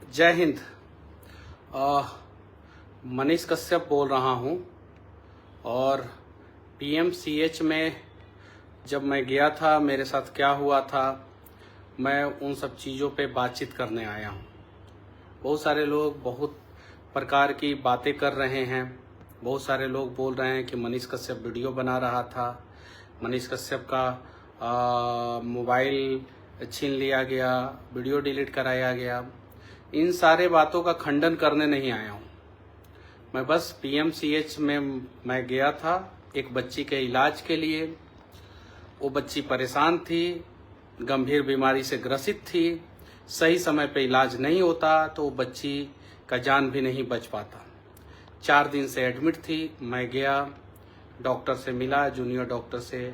जय हिंद। मनीष कश्यप बोल रहा हूँ और पीएमसीएच में जब मैं गया था, मेरे साथ क्या हुआ था, मैं उन सब चीज़ों पे बातचीत करने आया हूँ। बहुत सारे लोग बहुत प्रकार की बातें कर रहे हैं। बहुत सारे लोग बोल रहे हैं कि मनीष कश्यप वीडियो बना रहा था, मनीष कश्यप का मोबाइल छीन लिया गया, वीडियो डिलीट कराया गया। इन सारे बातों का खंडन करने नहीं आया हूँ। मैं बस पीएमसीएच में मैं गया था एक बच्ची के इलाज के लिए। वो बच्ची परेशान थी, गंभीर बीमारी से ग्रसित थी। सही समय पे इलाज नहीं होता तो वो बच्ची का जान भी नहीं बच पाता। 4 दिन से एडमिट थी। मैं गया, डॉक्टर से मिला, जूनियर डॉक्टर से।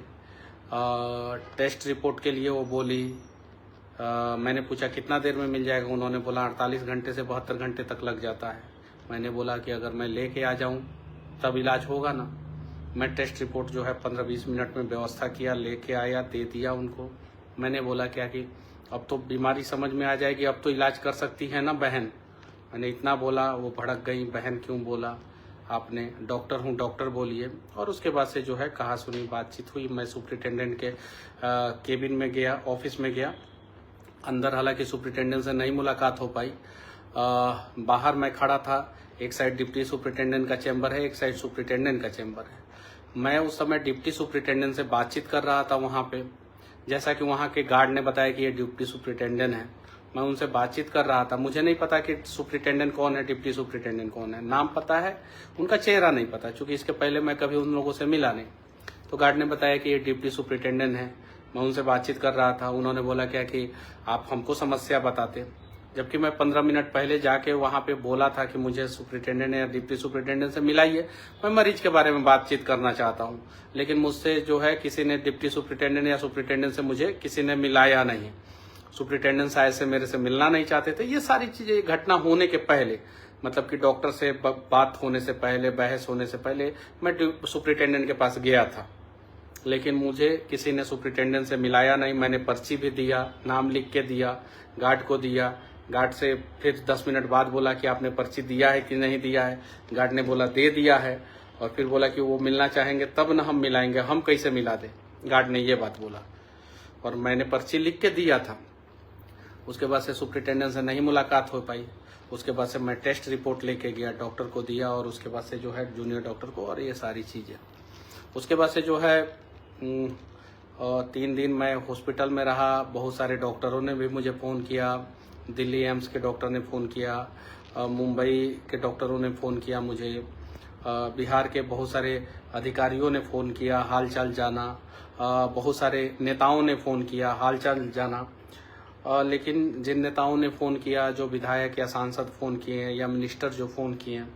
टेस्ट रिपोर्ट के लिए वो बोली। मैंने पूछा कितना देर में मिल जाएगा। उन्होंने बोला 48 घंटे से 72 घंटे तक लग जाता है। मैंने बोला कि अगर मैं लेके आ जाऊं तब इलाज होगा ना। मैं टेस्ट रिपोर्ट जो है 15-20 मिनट में व्यवस्था किया, लेके आया, दे दिया उनको। मैंने बोला क्या कि अब तो बीमारी समझ में आ जाएगी, अब तो इलाज कर सकती है ना बहन। मैंने इतना बोला, वो भड़क गई, बहन क्यों बोला आपने, डॉक्टर हूँ, डॉक्टर बोलिए। और उसके बाद से जो है कहा सुनी बातचीत हुई। मैं सुप्रिटेंडेंट के केबिन में गया, ऑफिस में गया। अंदर हालांकि सुप्रिटेंडेंट से नहीं मुलाकात हो पाई। बाहर मैं खड़ा था। एक साइड डिप्टी सुप्रिटेंडेंट का चैम्बर है, एक साइड सुप्रिटेंडेंट का चैम्बर है। मैं उस समय डिप्टी सुप्रिटेंडेंट से बातचीत कर रहा था वहाँ पे। जैसा कि वहाँ के गार्ड ने बताया कि ये डिप्टी सुप्रिटेंडेंट है, मैं उनसे बातचीत कर रहा था। मुझे नहीं पता कि सुप्रिटेंडेंट कौन है, डिप्टी सुप्रिटेंडेंट कौन है। नाम पता है, उनका चेहरा नहीं पता, क्योंकि इसके पहले मैं कभी उन लोगों से मिला नहीं। तो गार्ड ने बताया कि ये डिप्टी सुप्रिटेंडेंट है। मैं उनसे बातचीत कर रहा था। उन्होंने बोला क्या कि आप हमको समस्या बताते, जबकि मैं 15 मिनट पहले जाके वहाँ पे बोला था कि मुझे सुप्रिटेंडेंट या डिप्टी सुप्रिटेंडेंट से मिलाइए, मैं मरीज के बारे में बातचीत करना चाहता हूँ। लेकिन मुझसे जो है किसी ने, डिप्टी सुप्रिटेंडेंट या सुप्रिटेंडेंट से मुझे किसी ने मिलाया नहीं। सुप्रिटेंडेंट शायद से मेरे से मिलना नहीं चाहते थे। ये सारी चीजें घटना होने के पहले, मतलब कि डॉक्टर से बात होने से पहले, बहस होने से पहले मैं सुप्रिटेंडेंट के पास गया था। लेकिन मुझे किसी ने सुप्रिटेंडेंट से मिलाया नहीं। मैंने पर्ची भी दिया, नाम लिख के दिया, गार्ड को दिया। गार्ड से फिर 10 मिनट बाद बोला कि आपने पर्ची दिया है कि नहीं दिया है। गार्ड ने बोला दे दिया है, और फिर बोला कि वो मिलना चाहेंगे तब ना हम मिलाएंगे, हम कैसे मिला दें। गार्ड ने ये बात बोला और मैंने पर्ची लिख के दिया था। उसके बाद से सुप्रिटेंडेंट से नहीं मुलाकात हो पाई। उसके बाद से मैं टेस्ट रिपोर्ट लेके गया, डॉक्टर को दिया, और उसके बाद से जो है जूनियर डॉक्टर को, और ये सारी चीज़ें। उसके बाद से जो है 3 दिन मैं हॉस्पिटल में रहा। बहुत सारे डॉक्टरों ने भी मुझे फ़ोन किया। दिल्ली एम्स के डॉक्टर ने फ़ोन किया, मुंबई के डॉक्टरों ने फ़ोन किया मुझे, बिहार के बहुत सारे अधिकारियों ने फ़ोन किया, हाल चाल जाना। बहुत सारे नेताओं ने फ़ोन किया, हाल चाल जाना। लेकिन जिन नेताओं ने फ़ोन किया, जो विधायक या सांसद फ़ोन किए हैं या मिनिस्टर जो फ़ोन किए हैं,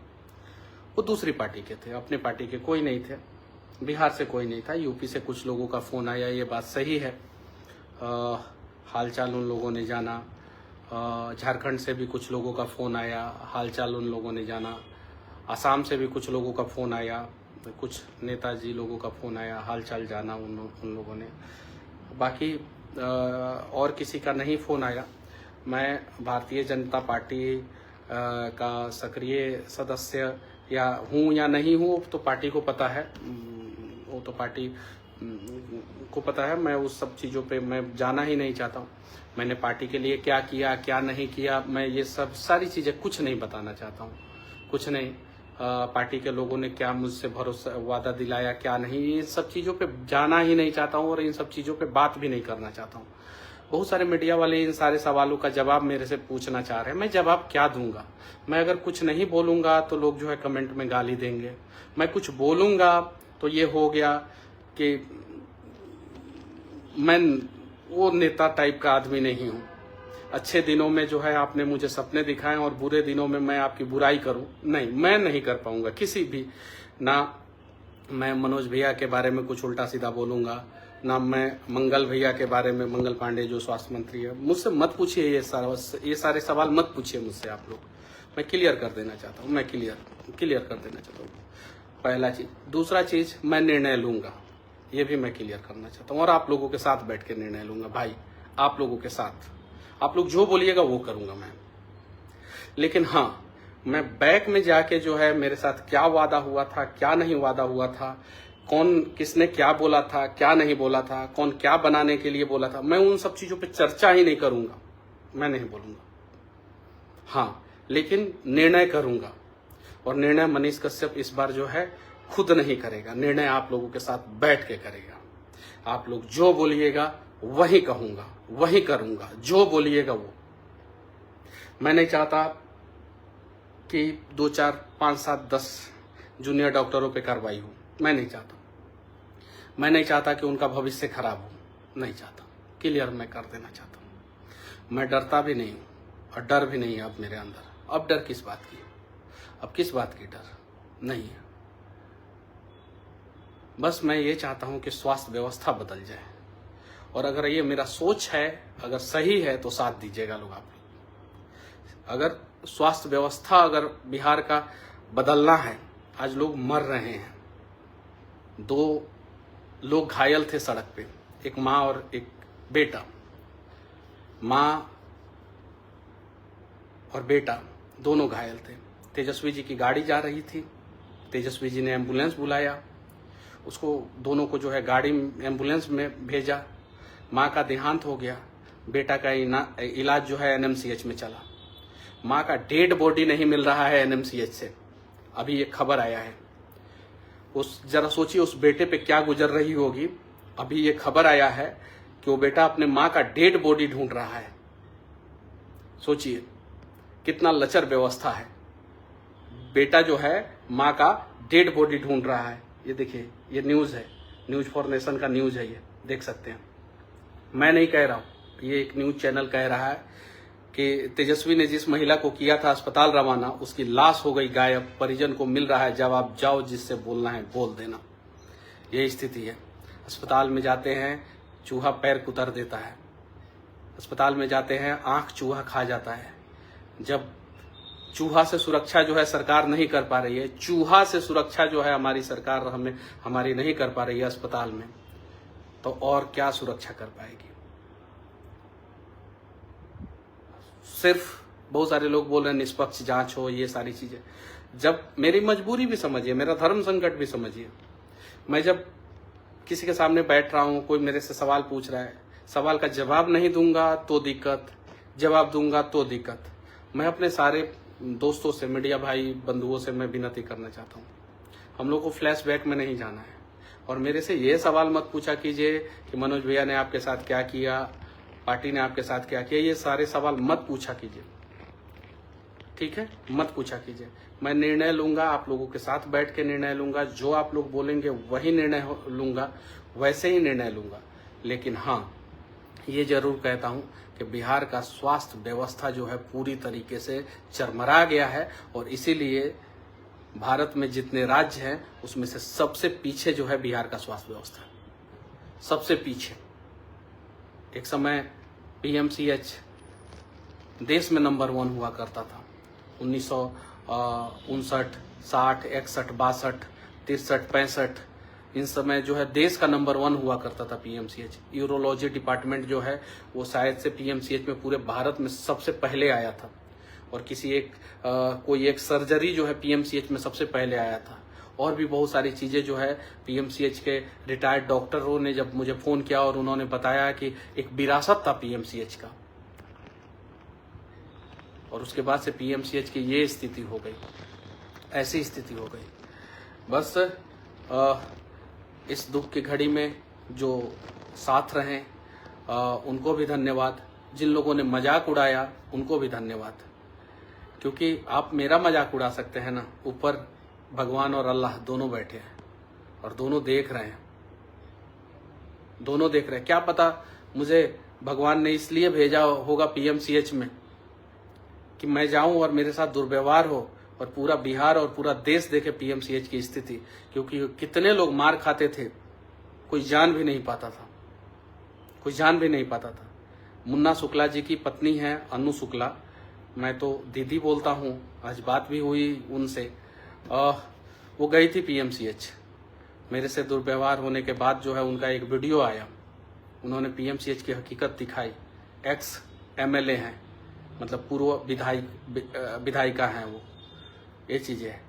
वो दूसरी पार्टी के थे, अपने पार्टी के कोई नहीं थे। बिहार से कोई नहीं था। यूपी से कुछ लोगों का फ़ोन आया, ये बात सही है। हालचाल उन लोगों ने जाना। झारखंड से भी कुछ लोगों का फ़ोन आया, हालचाल उन लोगों ने जाना। असम से भी कुछ लोगों का फ़ोन आया, कुछ नेताजी लोगों का फ़ोन आया, हालचाल जाना उन लोगों ने। बाकी और किसी का नहीं फ़ोन आया। मैं भारतीय जनता पार्टी का सक्रिय सदस्य या हूँ या नहीं हूँ तो पार्टी को पता है, वो तो पार्टी को पता है। मैं उस सब चीज़ों पे मैं जाना ही नहीं चाहता हूँ। मैंने पार्टी के लिए क्या किया, क्या नहीं किया, मैं ये सब सारी चीज़ें कुछ नहीं बताना चाहता हूँ। कुछ नहीं। पार्टी के लोगों ने क्या मुझसे भरोसा वादा दिलाया, क्या नहीं, ये सब चीज़ों पे जाना ही नहीं चाहता हूँ और इन सब चीज़ों पे बात भी नहीं करना चाहता हूँ। बहुत सारे मीडिया वाले इन सारे सवालों का जवाब मेरे से पूछना चाह रहे हैं। मैं जवाब क्या दूंगा? मैं अगर कुछ नहीं बोलूंगा तो लोग जो है कमेंट में गाली देंगे। मैं कुछ बोलूंगा तो ये हो गया कि मैं वो नेता टाइप का आदमी नहीं हूँ। अच्छे दिनों में जो है आपने मुझे सपने दिखाए और बुरे दिनों में मैं आपकी बुराई करूं, नहीं, मैं नहीं कर पाऊंगा किसी भी। ना मैं मनोज भैया के बारे में कुछ उल्टा सीधा बोलूंगा, ना मैं मंगल भैया के बारे में, मंगल पांडे जो स्वास्थ्य मंत्री है, मुझसे मत पूछिए ये सारे सवाल मत पूछिए मुझसे आप लोग। मैं क्लियर कर देना चाहता हूँ, मैं क्लियर कर देना चाहता हूँ। पहला चीज। दूसरा चीज, मैं निर्णय लूंगा, ये भी मैं क्लियर करना चाहता हूँ, और आप लोगों के साथ बैठ के निर्णय लूंगा भाई। आप लोगों के साथ, आप लोग जो बोलिएगा वो करूंगा मैं। लेकिन हाँ, मैं बैक में जाके जो है मेरे साथ क्या वादा हुआ था, क्या नहीं वादा हुआ था, कौन किसने क्या बोला था, क्या नहीं बोला था, कौन क्या बनाने के लिए बोला था, मैं उन सब चीजों पे चर्चा ही नहीं करूंगा, मैं नहीं बोलूंगा। हाँ, लेकिन निर्णय करूंगा, और निर्णय मनीष कश्यप इस बार जो है खुद नहीं करेगा, निर्णय आप लोगों के साथ बैठ के करेगा। आप लोग जो बोलिएगा वही कहूंगा, वही करूंगा, जो बोलिएगा वो। मैं नहीं चाहता कि 2, 4, 5, 7, 10 जूनियर डॉक्टरों पे कार्रवाई हो, मैं नहीं चाहता। मैं नहीं चाहता कि उनका भविष्य खराब हो, नहीं चाहता। क्लियर मैं कर देना चाहता हूँ। मैं डरता भी नहीं हूँ और डर भी नहीं है अब मेरे अंदर। अब डर किस बात की? अब किस बात की डर नहीं है। बस मैं ये चाहता हूँ कि स्वास्थ्य व्यवस्था बदल जाए, और अगर ये मेरा सोच है, अगर सही है तो साथ दीजिएगा लोग। आप अगर स्वास्थ्य व्यवस्था अगर बिहार का बदलना है, आज लोग मर रहे हैं, 2 लोग घायल थे सड़क पे, एक माँ और एक बेटा। माँ और बेटा दोनों घायल थे। तेजस्वी जी की गाड़ी जा रही थी, तेजस्वी जी ने एम्बुलेंस बुलाया, उसको दोनों को जो है गाड़ी एम्बुलेंस में भेजा। माँ का देहांत हो गया, बेटा का इलाज जो है एनएमसीएच में चला। माँ का डेड बॉडी नहीं मिल रहा है एनएमसीएच से, अभी ये खबर आया है। उस जरा सोचिए उस बेटे पे क्या गुजर रही होगी। अभी ये खबर आया है कि वो बेटा अपने माँ का डेड बॉडी ढूंढ रहा है। सोचिए कितना लचर व्यवस्था है। बेटा जो है माँ का डेड बॉडी ढूंढ रहा है। ये देखिए, ये न्यूज है, न्यूज फॉर नेशन का न्यूज है, ये देख सकते हैं। मैं नहीं कह रहा हूँ, ये एक न्यूज चैनल कह रहा है कि तेजस्वी ने जिस महिला को किया था अस्पताल रवाना, उसकी लाश हो गई गायब, परिजन को मिल रहा है, जब आप जाओ जिससे बोलना है बोल देना। यही स्थिति है। अस्पताल में जाते हैं, चूहा पैर कुतर देता है। अस्पताल में जाते हैं, आंख चूहा खा जाता है। जब चूहा से सुरक्षा जो है सरकार नहीं कर पा रही है, चूहा से सुरक्षा जो है हमारी सरकार हमारी नहीं कर पा रही है अस्पताल में, तो और क्या सुरक्षा कर पाएगी। सिर्फ बहुत सारे लोग बोल रहे हैं निष्पक्ष जांच हो, ये सारी चीजें। जब मेरी मजबूरी भी समझिए, मेरा धर्म संकट भी समझिए। मैं जब किसी के सामने बैठ रहा हूं, कोई मेरे से सवाल पूछ रहा है, सवाल का जवाब नहीं दूंगा तो दिक्कत, जवाब दूंगा तो दिक्कत। मैं अपने सारे दोस्तों से, मीडिया भाई बंधुओं से मैं विनती करना चाहता हूँ, हम लोग को फ्लैशबैक में नहीं जाना है। और मेरे से ये सवाल मत पूछा कीजिए कि मनोज भैया ने आपके साथ क्या किया, पार्टी ने आपके साथ क्या किया। ये सारे सवाल मत पूछा कीजिए, ठीक है? मत पूछा कीजिए। मैं निर्णय लूंगा, आप लोगों के साथ बैठ के निर्णय लूंगा। जो आप लोग बोलेंगे वही निर्णय लूंगा, वैसे ही निर्णय लूंगा। लेकिन हाँ, ये जरूर कहता हूं कि बिहार का स्वास्थ्य व्यवस्था जो है पूरी तरीके से चरमरा गया है, और इसीलिए भारत में जितने राज्य हैं उसमें से सबसे पीछे जो है बिहार का स्वास्थ्य व्यवस्था, सबसे पीछे। एक समय पीएमसीएच देश में नंबर 1 हुआ करता था। 1959, 60, 61, 62, 63, 65 इन समय जो है देश का नंबर 1 हुआ करता था पीएमसीएच। यूरोलॉजी डिपार्टमेंट जो है वो शायद से पीएमसीएच में पूरे भारत में सबसे पहले आया था, और किसी कोई एक सर्जरी जो है पीएमसीएच में सबसे पहले आया था। और भी बहुत सारी चीजें जो है पीएमसीएच के रिटायर्ड डॉक्टरों ने जब मुझे फोन किया और उन्होंने बताया कि एक विरासत था पीएमसीएच का, और उसके बाद से पीएमसीएच की ये स्थिति हो गई, ऐसी स्थिति हो गई। बस इस दुख की घड़ी में जो साथ रहे उनको भी धन्यवाद, जिन लोगों ने मजाक उड़ाया उनको भी धन्यवाद, क्योंकि आप मेरा मजाक उड़ा सकते हैं ना, ऊपर भगवान और अल्लाह दोनों बैठे हैं और दोनों देख रहे हैं, दोनों देख रहे हैं। क्या पता मुझे भगवान ने इसलिए भेजा होगा पीएमसीएच में कि मैं जाऊं और मेरे साथ दुर्व्यवहार हो और पूरा बिहार और पूरा देश देखे पीएमसीएच की स्थिति, क्योंकि कितने लोग मार खाते थे, कोई जान भी नहीं पाता था, कोई जान भी नहीं पाता था। मुन्ना शुक्ला जी की पत्नी है अनु शुक्ला, मैं तो दीदी बोलता हूँ, आज बात भी हुई उनसे। वो गई थी पीएमसीएच, मेरे से दुर्व्यवहार होने के बाद जो है उनका एक वीडियो आया, उन्होंने पीएमसीएच की हकीकत दिखाई। एक्स एमएलए हैं, मतलब पूर्व विधायिका हैं वो, ये चीजें है।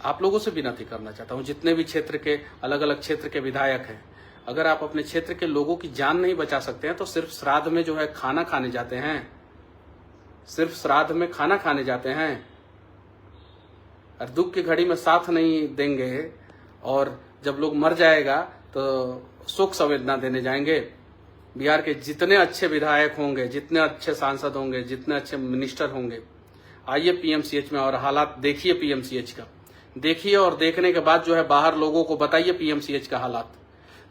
आप लोगों से विनती करना चाहता हूँ, जितने भी क्षेत्र के अलग अलग क्षेत्र के विधायक हैं, अगर आप अपने क्षेत्र के लोगों की जान नहीं बचा सकते हैं तो सिर्फ श्राद्ध में जो है खाना खाने जाते हैं, सिर्फ श्राद्ध में खाना खाने जाते हैं और दुख की घड़ी में साथ नहीं देंगे, और जब लोग मर जाएगा तो शोक संवेदना देने जाएंगे। बिहार के जितने अच्छे विधायक होंगे, जितने अच्छे सांसद होंगे, जितने अच्छे मिनिस्टर होंगे, आइए पीएमसीएच में और हालात देखिए पीएमसीएच का, देखिए और देखने के बाद जो है बाहर लोगों को बताइए पीएमसीएच का हालात।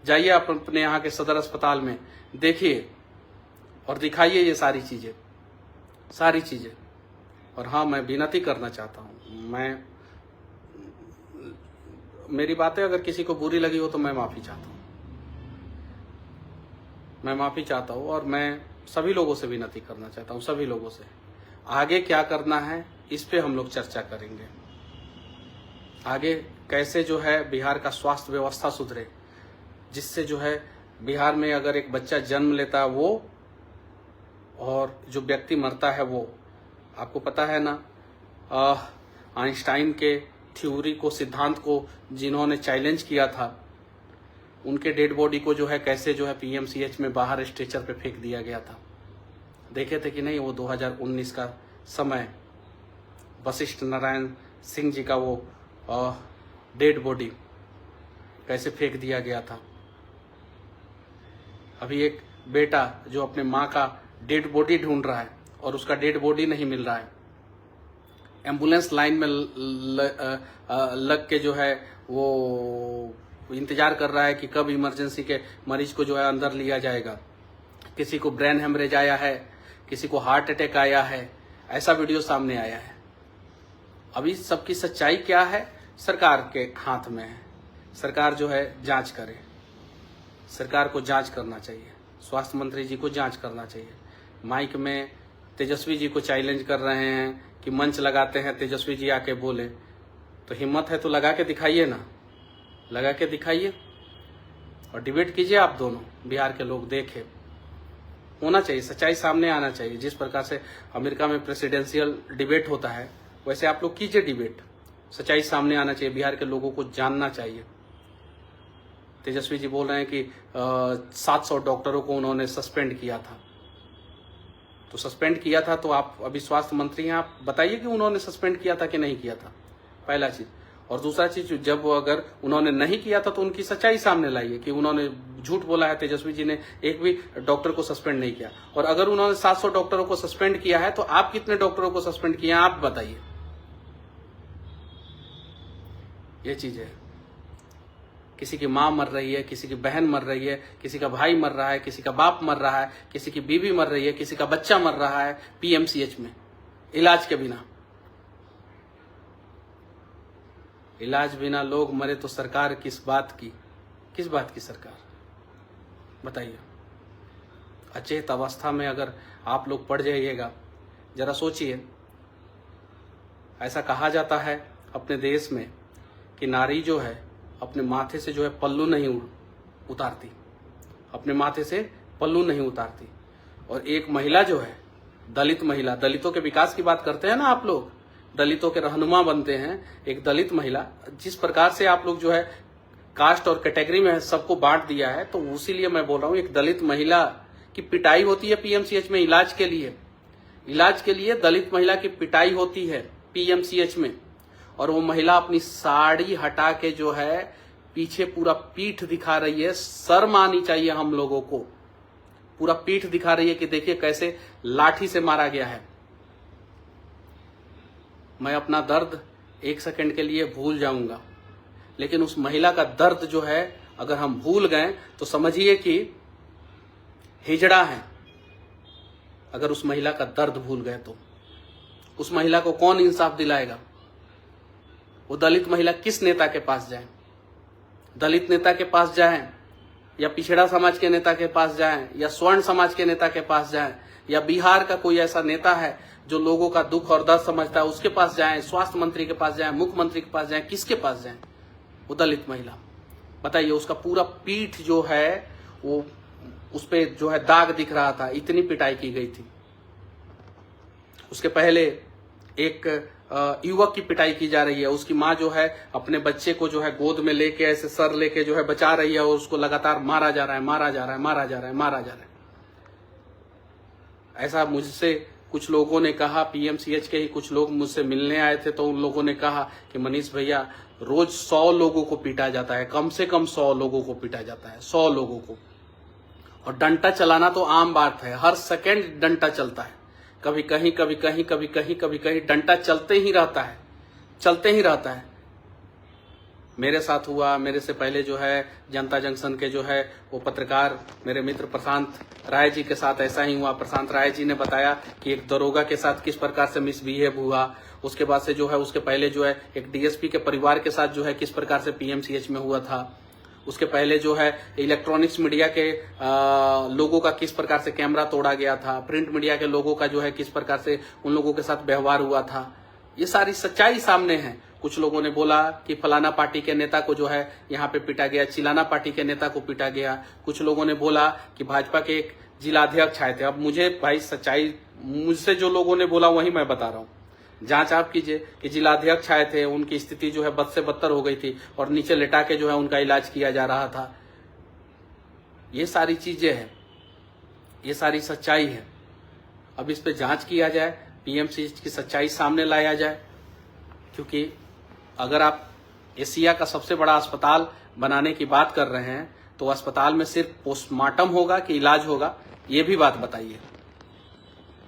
जाइए आप अपने यहाँ के सदर अस्पताल में देखिए और दिखाइए ये सारी चीजें। और हाँ, मैं विनती करना चाहता हूँ, मेरी बातें अगर किसी को बुरी लगी हो तो मैं माफी चाहता हूँ, और मैं सभी लोगों से विनती करना चाहता हूँ, सभी लोगों से आगे क्या करना है इस पे हम लोग चर्चा करेंगे। आगे कैसे जो है बिहार का स्वास्थ्य व्यवस्था सुधरे, जिससे जो है बिहार में अगर एक बच्चा जन्म लेता है वो, और जो व्यक्ति मरता है वो, आपको पता है ना, आइंस्टाइन के थ्योरी को, सिद्धांत को जिन्होंने चैलेंज किया था, उनके डेड बॉडी को जो है कैसे जो है पीएमसीएच में बाहर स्ट्रेचर पे फेंक दिया गया था। देखे थे कि नहीं वो 2019 का समय, वशिष्ठ नारायण सिंह जी का वो डेड बॉडी कैसे फेंक दिया गया था। अभी एक बेटा जो अपने माँ का डेड बॉडी ढूंढ रहा है और उसका डेड बॉडी नहीं मिल रहा है, एम्बुलेंस लाइन में लग के जो है वो इंतजार कर रहा है कि कब इमरजेंसी के मरीज को जो है अंदर लिया जाएगा। किसी को ब्रेन हेमरेज आया है, किसी को हार्ट अटैक आया है, ऐसा वीडियो सामने आया है। अभी सबकी सच्चाई क्या है सरकार के हाथ में है। सरकार जो है जांच करे, सरकार को जांच करना चाहिए, स्वास्थ्य मंत्री जी को जांच करना चाहिए। माइक में तेजस्वी जी को चैलेंज कर रहे हैं कि मंच लगाते हैं, तेजस्वी जी आके बोले, तो हिम्मत है तो लगा के दिखाइए ना, लगा के दिखाइए और डिबेट कीजिए आप दोनों, बिहार के लोग देखें। होना चाहिए, सच्चाई सामने आना चाहिए। जिस प्रकार से अमेरिका में प्रेसिडेंशियल डिबेट होता है वैसे आप लोग कीजिए डिबेट, सच्चाई सामने आना चाहिए, बिहार के लोगों को जानना चाहिए। तेजस्वी जी बोल रहे हैं कि 700 डॉक्टरों को उन्होंने सस्पेंड किया था, तो सस्पेंड किया था तो आप अभी स्वास्थ्य मंत्री हैं, आप बताइए कि उन्होंने सस्पेंड किया था कि नहीं किया था, पहला चीज। और दूसरा चीज, जब अगर उन्होंने नहीं किया था तो उनकी सच्चाई सामने लाइए कि उन्होंने झूठ बोला है, तेजस्वी जी ने एक भी डॉक्टर को सस्पेंड नहीं किया। और अगर उन्होंने 700 डॉक्टरों को सस्पेंड किया है तो आप कितने डॉक्टरों को सस्पेंड किए हैं आप बताइए। ये चीज है, किसी की माँ मर रही है, किसी की बहन मर रही है, किसी का भाई मर रहा है, किसी का बाप मर रहा है, किसी की बीवी मर रही है, किसी का बच्चा मर रहा है पीएमसीएच में इलाज के बिना। इलाज बिना लोग मरे तो सरकार किस बात की सरकार बताइए। अचेत अवस्था में अगर आप लोग पड़ जाइएगा, जरा सोचिए। ऐसा कहा जाता है अपने देश में कि नारी जो है अपने माथे से जो है पल्लू नहीं उतारती, अपने माथे से पल्लू नहीं उतारती। और एक महिला जो है, दलित महिला, दलितों के विकास की बात करते हैं ना आप लोग, दलितों के रहनुमा बनते हैं, एक दलित महिला, जिस प्रकार से आप लोग जो है कास्ट और कैटेगरी में सबको बांट दिया है, तो उसीलिए मैं बोल रहा हूँ एक दलित महिला की पिटाई होती है पीएमसीएच में इलाज के लिए दलित महिला की पिटाई होती है पीएमसीएच में। और वो महिला अपनी साड़ी हटा के जो है पीछे पूरा पीठ दिखा रही है। शर्म आनी चाहिए हम लोगों को, पूरा पीठ दिखा रही है कि देखिए कैसे लाठी से मारा गया है। मैं अपना दर्द 1 सेकंड के लिए भूल जाऊंगा, लेकिन उस महिला का दर्द जो है अगर हम भूल गए तो समझिए कि हिजड़ा है। अगर उस महिला का दर्द भूल गए तो उस महिला को कौन इंसाफ दिलाएगा? वो दलित महिला किस नेता के पास जाए? दलित नेता के पास जाए, या पिछड़ा समाज के नेता के पास जाए, या स्वर्ण समाज के नेता के पास जाए, या बिहार का कोई ऐसा नेता है जो लोगों का दुख और दर्द समझता है, उसके पास जाए, स्वास्थ्य मंत्री के पास जाए, मुख्यमंत्री के पास जाए, किसके पास जाए? वो दलित महिला, बताइए। उसका पूरा पीठ जो है वो उस पे जो है दाग दिख रहा था, इतनी पिटाई की गई थी। उसके पहले एक युवक की पिटाई की जा रही है, उसकी माँ जो है अपने बच्चे को जो है गोद में लेके ऐसे सर लेके जो है बचा रही है और उसको लगातार मारा जा रहा है, मारा जा रहा है, मारा जा रहा है, मारा जा रहा है। ऐसा मुझसे कुछ लोगों ने कहा, पीएमसीएच के ही कुछ लोग मुझसे मिलने आए थे, तो उन लोगों ने कहा कि मनीष भैया रोज 100 लोगों को पीटा जाता है, कम से कम 100 लोगों को पीटा जाता है, 100 लोगों को। और डंडा चलाना तो आम बात है, हर सेकंड डंडा चलता है, कभी कहीं कभी कहीं कभी कहीं कभी कहीं डंडा चलते ही रहता है, चलते ही रहता है। मेरे साथ हुआ, मेरे से पहले जो है जनता जंक्शन के जो है वो पत्रकार मेरे मित्र प्रशांत राय जी के साथ ऐसा ही हुआ। प्रशांत राय जी ने बताया कि एक दरोगा के साथ किस प्रकार से मिसबिहेव हुआ। उसके बाद से जो है उसके पहले जो है एक डीएसपी के परिवार के साथ जो है किस प्रकार से पीएमसीएच में हुआ था। उसके पहले जो है इलेक्ट्रॉनिक्स मीडिया के लोगों का किस प्रकार से कैमरा तोड़ा गया था, प्रिंट मीडिया के लोगों का जो है किस प्रकार से उन लोगों के साथ व्यवहार हुआ था। ये सारी सच्चाई सामने है। कुछ लोगों ने बोला कि फलाना पार्टी के नेता को जो है यहाँ पे पीटा गया, चिलाना पार्टी के नेता को पीटा गया। कुछ लोगों ने बोला कि भाजपा के एक जिलाध्यक्ष आए थे। अब मुझे भाई सच्चाई मुझसे जो लोगों ने बोला वही मैं बता रहा हूँ, जांच आप कीजिए कि जिलाध्यक्ष आए थे, उनकी स्थिति जो है बद से बदतर हो गई थी और नीचे लिटा के जो है उनका इलाज किया जा रहा था। ये सारी चीजें हैं, ये सारी सच्चाई है। अब इस पे जांच किया जाए, पीएमसीएच की सच्चाई सामने लाया जाए, क्योंकि अगर आप एशिया का सबसे बड़ा अस्पताल बनाने की बात कर रहे हैं तो अस्पताल में सिर्फ पोस्टमार्टम होगा कि इलाज होगा, ये भी बात बताइए।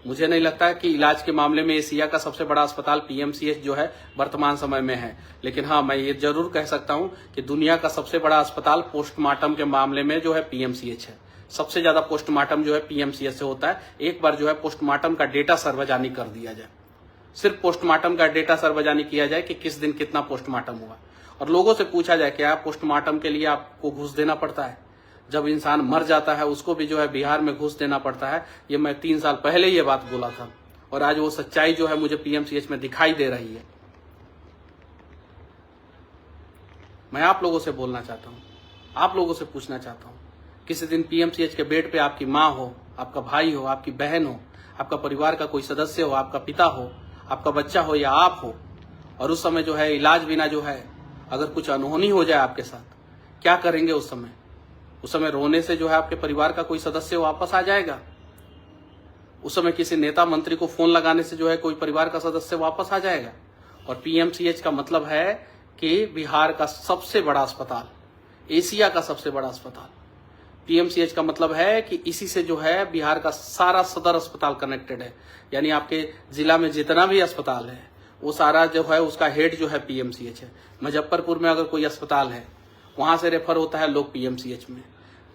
मुझे नहीं लगता कि इलाज के मामले में एशिया का सबसे बड़ा अस्पताल पीएमसीएच जो है वर्तमान समय में है, लेकिन हाँ मैं ये जरूर कह सकता हूं कि दुनिया का सबसे बड़ा अस्पताल पोस्टमार्टम के मामले में जो है पीएमसीएच है। सबसे ज्यादा पोस्टमार्टम जो है पीएमसीएच से होता है। एक बार जो है पोस्टमार्टम का डेटा सार्वजनिक कर दिया जाए, सिर्फ पोस्टमार्टम का डेटा सार्वजनिक किया जाए कि किस दिन कितना पोस्टमार्टम हुआ, और लोगों से पूछा जाए क्या पोस्टमार्टम के लिए आपको घूस देना पड़ता है। जब इंसान मर जाता है उसको भी जो है बिहार में घूस देना पड़ता है। ये मैं 3 साल पहले ये बात बोला था और आज वो सच्चाई जो है मुझे पीएमसीएच में दिखाई दे रही है। मैं आप लोगों से बोलना चाहता हूँ, आप लोगों से पूछना चाहता हूँ, किसी दिन पीएमसीएच के बेड पे आपकी माँ हो, आपका भाई हो, आपकी बहन हो, आपका परिवार का कोई सदस्य हो, आपका पिता हो, आपका बच्चा हो या आप हो, और उस समय जो है इलाज बिना जो है अगर कुछ अनहोनी हो जाए आपके साथ, क्या करेंगे उस समय? उस समय रोने से जो है आपके परिवार का कोई सदस्य वापस आ जाएगा? उस समय किसी नेता मंत्री को फोन लगाने से जो है कोई परिवार का सदस्य वापस आ जाएगा? और पीएमसीएच का मतलब है कि बिहार का सबसे बड़ा अस्पताल, एशिया का सबसे बड़ा अस्पताल। पीएमसीएच का मतलब है कि इसी से जो है बिहार का सारा सदर अस्पताल कनेक्टेड है। यानी आपके जिला में जितना भी अस्पताल है वो सारा जो है उसका हेड जो है पीएमसीएच है। मुजफ्फरपुर में अगर कोई अस्पताल है वहां से रेफर होता है लोग पीएमसीएच में।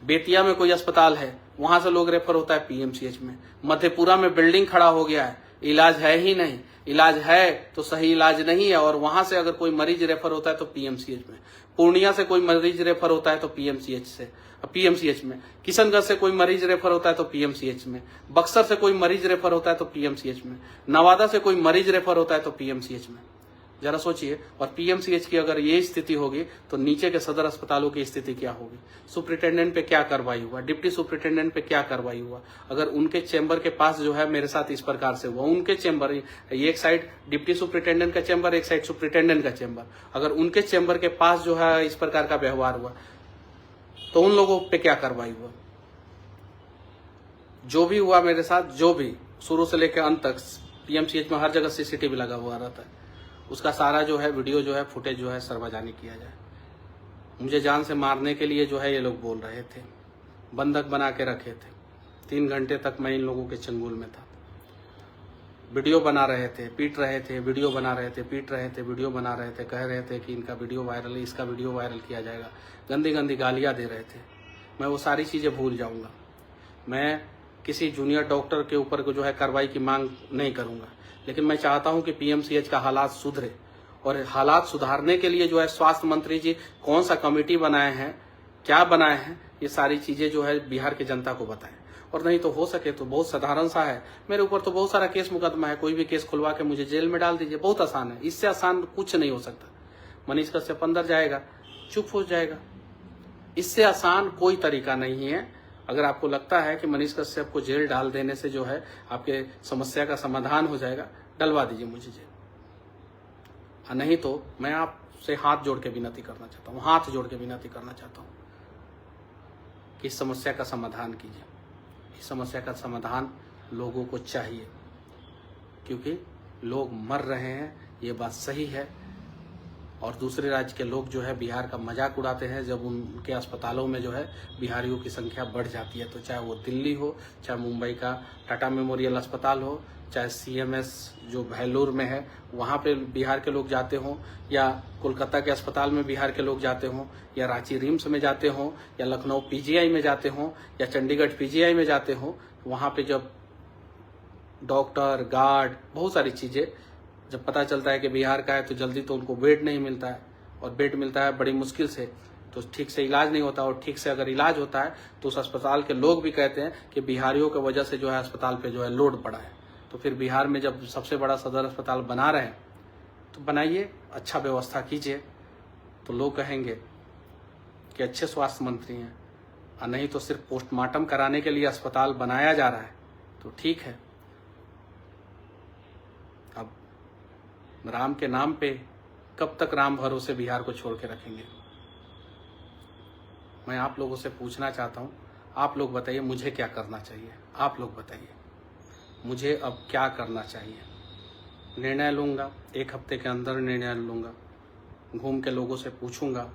बेतिया में कोई अस्पताल है वहां से लोग रेफर होता है पीएमसीएच में। मधेपुरा में बिल्डिंग खड़ा हो गया है, इलाज है ही नहीं, इलाज है तो सही इलाज नहीं है, और वहां से अगर कोई मरीज रेफर होता है तो पीएमसीएच में। पूर्णिया से कोई मरीज रेफर होता है तो पीएमसीएच में। किशनगंज से कोई मरीज रेफर होता है तो पीएमसीएच में। बक्सर से कोई मरीज रेफर होता है तो पीएमसीएच में। नवादा से कोई मरीज रेफर होता है तो पीएमसीएच में। जरा सोचिए, और पीएमसीएच की अगर ये स्थिति होगी तो नीचे के सदर अस्पतालों की स्थिति क्या होगी? सुपरिटेंडेंट पे क्या कार्रवाई हुआ, डिप्टी सुपरिटेंडेंट पे क्या कार्रवाई हुआ? अगर उनके चैम्बर के पास जो है मेरे साथ इस प्रकार से हुआ, उनके चैम्बर, एक साइड डिप्टी सुपरिटेंडेंट का चैम्बर, एक साइड सुपरिटेंडेंट का चैम्बर, अगर उनके चैम्बर के पास जो है इस प्रकार का व्यवहार हुआ तो उन लोगों पे क्या कार्रवाई हुआ? जो भी हुआ मेरे साथ, जो भी शुरू से लेकर अंत तक, पीएमसीएच में हर जगह सीसीटीवी लगा हुआ रहता है, उसका सारा जो है वीडियो जो है फुटेज जो है सार्वजनिक किया जाए। मुझे जान से मारने के लिए जो है ये लोग बोल रहे थे, बंधक बना के रखे थे। 3 घंटे तक मैं इन लोगों के चंगुल में था। वीडियो बना रहे थे, पीट रहे थे, वीडियो बना रहे थे, पीट रहे थे, वीडियो बना रहे थे, कह रहे थे कि इनका वीडियो वायरल है, इसका वीडियो वायरल किया जाएगा, गंदी गंदी गालियां दे रहे थे। मैं वो सारी चीज़ें भूल जाऊंगा। मैं किसी जूनियर डॉक्टर के ऊपर को जो है कार्रवाई की मांग नहीं करूंगा, लेकिन मैं चाहता हूं कि पीएमसीएच का हालात सुधरे, और हालात सुधारने के लिए जो है स्वास्थ्य मंत्री जी कौन सा कमेटी बनाए हैं, क्या बनाए हैं, ये सारी चीज़ें जो है बिहार की जनता को बताएं। और नहीं तो हो सके तो बहुत साधारण सा है, मेरे ऊपर तो बहुत सारा केस मुकदमा है, कोई भी केस खुलवा के मुझे जेल में डाल दीजिए, बहुत आसान है। इससे आसान कुछ नहीं हो सकता। मनीष कश्यप अंदर जाएगा, चुप हो जाएगा, इससे आसान कोई तरीका नहीं है। अगर आपको लगता है कि मनीष कश्यप को जेल डाल देने से जो है आपके समस्या का समाधान हो जाएगा, डलवा दीजिए मुझे जेल। नहीं तो मैं आपसे हाथ जोड़ के विनती करना चाहता हूँ, हाथ जोड़ के विनती करना चाहता हूँ कि इस समस्या का समाधान कीजिए। इस समस्या का समाधान लोगों को चाहिए, क्योंकि लोग मर रहे हैं, ये बात सही है। और दूसरे राज्य के लोग जो है बिहार का मजाक उड़ाते हैं जब उनके अस्पतालों में जो है बिहारियों की संख्या बढ़ जाती है। तो चाहे वो दिल्ली हो, चाहे मुंबई का टाटा मेमोरियल अस्पताल हो, चाहे CMS जो भेल्लोर में है वहाँ पे बिहार के लोग जाते हों, या कोलकाता के अस्पताल में बिहार के लोग जाते हों, या रांची रिम्स में जाते हों, या लखनऊ PGI में जाते हों, या चंडीगढ़ PGI में जाते हों, वहाँ पे जब डॉक्टर, गार्ड, बहुत सारी चीज़ें, जब पता चलता है कि बिहार का है तो जल्दी तो उनको बेड नहीं मिलता है, और बेड मिलता है बड़ी मुश्किल से, तो ठीक से इलाज नहीं होता। और ठीक से अगर इलाज होता है तो उस अस्पताल के लोग भी कहते हैं कि बिहारियों की वजह से जो है अस्पताल पे जो है लोड पड़ा है। तो फिर बिहार में जब सबसे बड़ा सदर अस्पताल बना रहे हैं तो बनाइए, अच्छा व्यवस्था कीजिए, तो लोग कहेंगे कि अच्छे स्वास्थ्य मंत्री हैं। और नहीं तो सिर्फ पोस्टमार्टम कराने के लिए अस्पताल बनाया जा रहा है तो ठीक है। अब राम के नाम पे कब तक राम भरोसे बिहार को छोड़ के रखेंगे? मैं आप लोगों से पूछना चाहता हूँ, आप लोग बताइए मुझे क्या करना चाहिए? आप लोग बताइए मुझे अब क्या करना चाहिए? निर्णय लूँगा, 1 हफ्ते के अंदर निर्णय लूँगा, घूम के लोगों से पूछूंगा,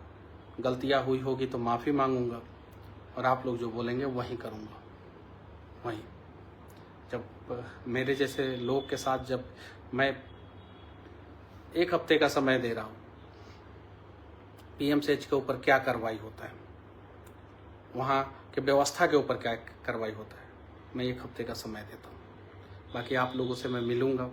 गलतियाँ हुई होगी तो माफ़ी मांगूंगा, और आप लोग जो बोलेंगे वही करूँगा। वही जब मेरे जैसे लोग के साथ जब मैं 1 हफ्ते का समय दे रहा हूँ, PMCH के ऊपर क्या कार्रवाई होता है, वहाँ के व्यवस्था के ऊपर क्या कार्रवाई होता है, मैं 1 हफ्ते का समय देता हूँ। बाकी आप लोगों से मैं मिलूँगा,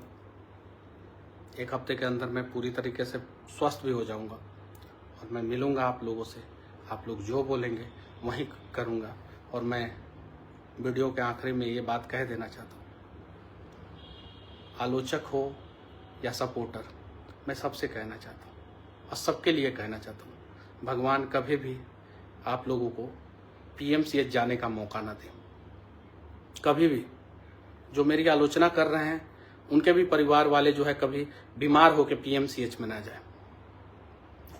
1 हफ्ते के अंदर मैं पूरी तरीके से स्वस्थ भी हो जाऊँगा, और मैं मिलूँगा आप लोगों से। आप लोग जो बोलेंगे वही करूँगा। और मैं वीडियो के आखिरी में ये बात कह देना चाहता हूँ, आलोचक हो या सपोर्टर, मैं सबसे कहना चाहता हूँ और सबके लिए कहना चाहता हूँ, भगवान कभी भी आप लोगों को PMCH जाने का मौका ना दे। कभी भी जो मेरी आलोचना कर रहे हैं उनके भी परिवार वाले जो है कभी बीमार होकर PMCH में ना जाए,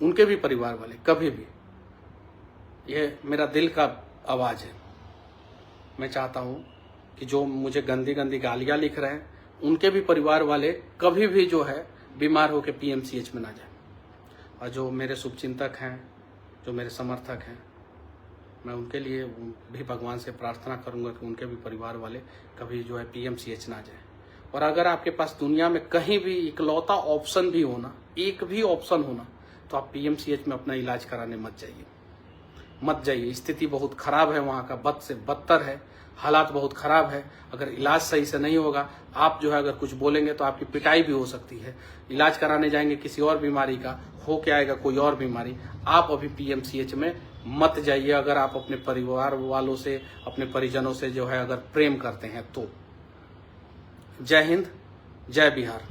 उनके भी परिवार वाले कभी भी। ये मेरा दिल का आवाज़ है। मैं चाहता हूँ कि जो मुझे गंदी गंदी गालियाँ लिख रहे हैं उनके भी परिवार वाले कभी भी जो है बीमार होकर PMCH में ना जाए। और जो मेरे शुभचिंतक हैं, जो मेरे समर्थक हैं, मैं उनके लिए भी भगवान से प्रार्थना करूंगा कि उनके भी परिवार वाले कभी जो है PMCH ना जाए। और अगर आपके पास दुनिया में कहीं भी इकलौता ऑप्शन भी होना, एक भी ऑप्शन होना, तो आप PMCH में अपना इलाज कराने मत जाइए। स्थिति बहुत ख़राब है वहाँ का, बद से बदतर है, हालात बहुत ख़राब है। अगर इलाज सही से नहीं होगा, आप जो है अगर कुछ बोलेंगे तो आपकी पिटाई भी हो सकती है। इलाज कराने जाएंगे किसी और बीमारी का, हो के आएगा कोई और बीमारी। आप अभी PMCH में मत जाइए अगर आप अपने परिवार वालों से, अपने परिजनों से जो है अगर प्रेम करते हैं तो। जय हिंद, जय बिहार।